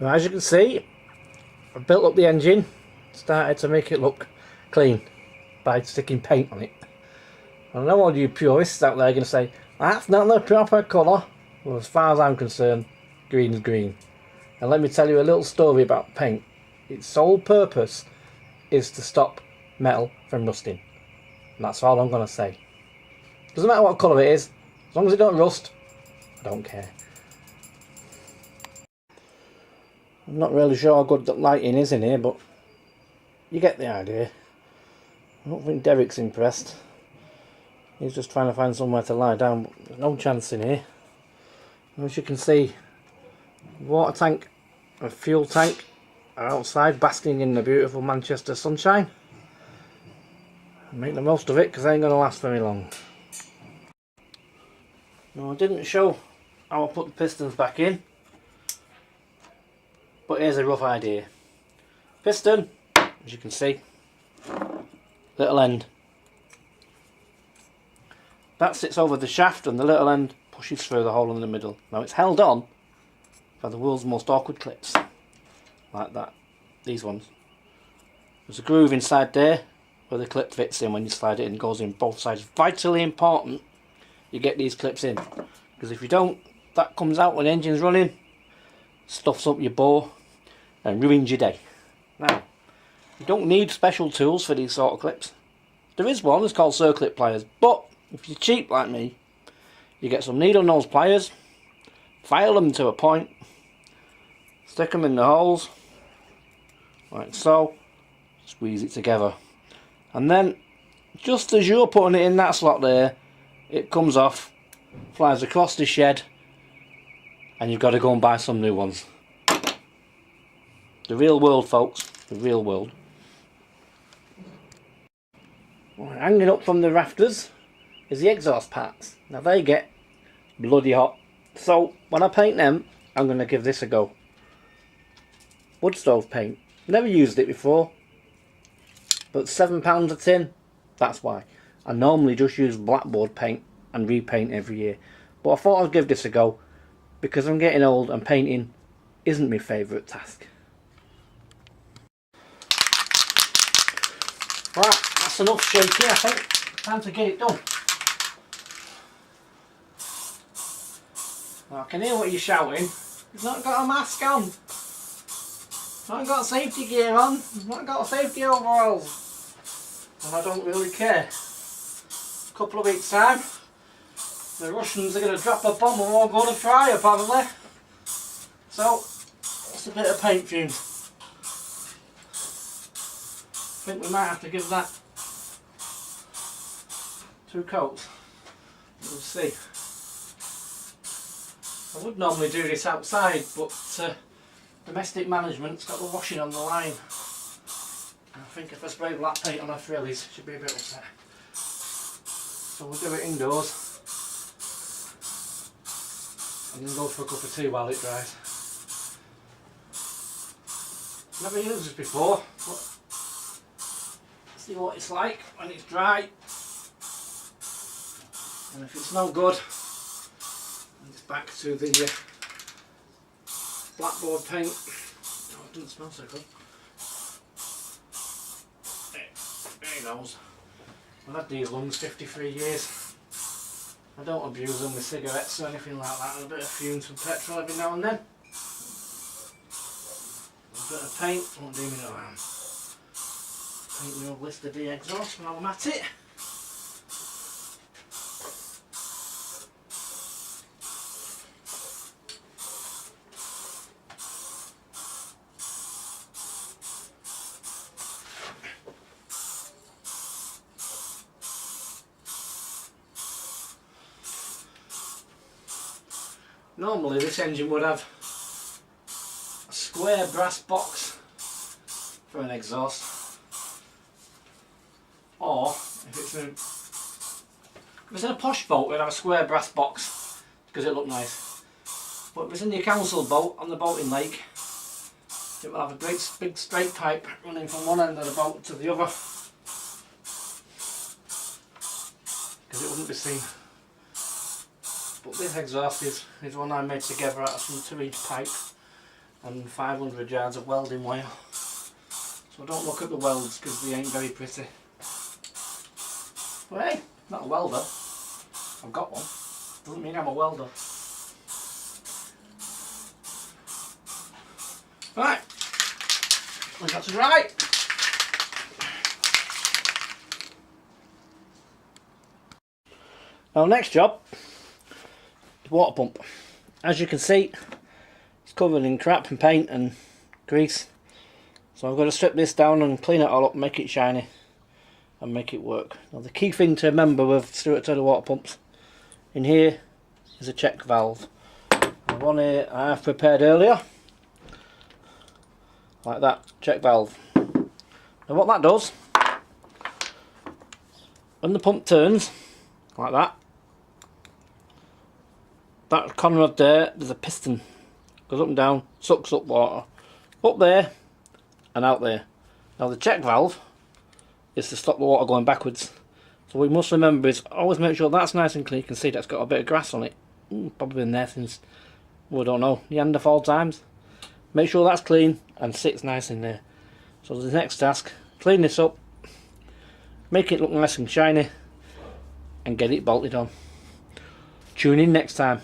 Now, as you can see, I've built up the engine, started to make it look clean by sticking paint on it. I know all you purists out there are going to say, that's not the proper colour. Well, as far as I'm concerned, green is green. And let me tell you a little story about paint. Its sole purpose is to stop metal from rusting. And that's all I'm going to say. Doesn't matter what colour it is, as long as it don't rust, I don't care. I'm not really sure how good the lighting is in here, but you get the idea. I don't think Derek's impressed. He's just trying to find somewhere to lie down, but there's no chance in here. As you can see, water tank and fuel tank are outside basking in the beautiful Manchester sunshine. Make the most of it because they ain't going to last very long. Now, I didn't show how I put the pistons back in, but here's a rough idea. Piston, as you can see, little end. That sits over the shaft and the little end pushes through the hole in the middle. Now it's held on by the world's most awkward clips, like that, these ones. There's a groove inside there where the clip fits in when you slide it in, goes in both sides. Vitally important you get these clips in, because if you don't, that comes out when the engine's running, stuffs up your bore and ruins your day. Now, you don't need special tools for these sort of clips. There is one, it's called circlip pliers, but if you're cheap like me, you get some needle nose pliers, file them to a point, stick them in the holes, like so, squeeze it together. And then, just as you're putting it in that slot there, it comes off, flies across the shed, and you've got to go and buy some new ones. The real world, folks, the real world. Well, hanging up from the rafters is the exhaust parts. Now they get bloody hot, so when I paint them, I'm going to give this a go. Wood stove paint. Never used it before, but £7 a tin, that's why. I normally just use blackboard paint and repaint every year, but I thought I'd give this a go because I'm getting old and painting isn't my favourite task. Right, that's enough shaking, I think. Time to get it done. Now, I can hear what you're shouting. He's not got a mask on. He's not got safety gear on. He's not got safety overalls. And I don't really care. A couple of weeks time, the Russians are going to drop a bomb and we're all going to fry apparently. So, that's a bit of paint fumes. I think we might have to give that 2 coats. We'll see. I would normally do this outside, but domestic management's got the washing on the line. I think if I spray black paint on our frillies, it should be a bit upset. So we'll do it indoors and then go for a cup of tea while it dries. Never used this before, but see what it's like when it's dry. And if it's no good, it's back to the blackboard paint. Oh, it doesn't smell so good. There he goes. I've had these lungs 53 years. I don't abuse them with cigarettes or anything like that. A bit of fumes from petrol every now and then. A bit of paint won't do me no harm. Paint me up list of the exhaust while I'm at it. Normally this engine would have a square brass box for an exhaust, or if it's in a posh boat, we'd have a square brass box because it looked nice. But if it's in your council boat on the boating lake, it will have a great big straight pipe running from one end of the boat to the other because it wouldn't be seen. But this exhaust is one I made together out of some 2-inch pipe and 500 yards of welding wire. So don't look at the welds because they ain't very pretty. But hey, not a welder. I've got one. Doesn't mean I'm a welder. Right, we got to dry. Now next job is water pump. As you can see, it's covered in crap and paint and grease. So I'm going to strip this down and clean it all up, make it shiny and make it work. Now the key thing to remember with Stuart Turner water pumps, in here is a check valve. The one here I have prepared earlier, like that, check valve. Now what that does, when the pump turns, like that conrod there's a piston, goes up and down, sucks up water, up there and out there. Now the check valve is to stop the water going backwards. So we must remember is always make sure that's nice and clean. You can see that's got a bit of grass on it. Probably been there since, we don't know, Neanderthal times. Make sure that's clean and sits nice in there. So the next task, clean this up, make it look nice and shiny and get it bolted on. Tune in next time.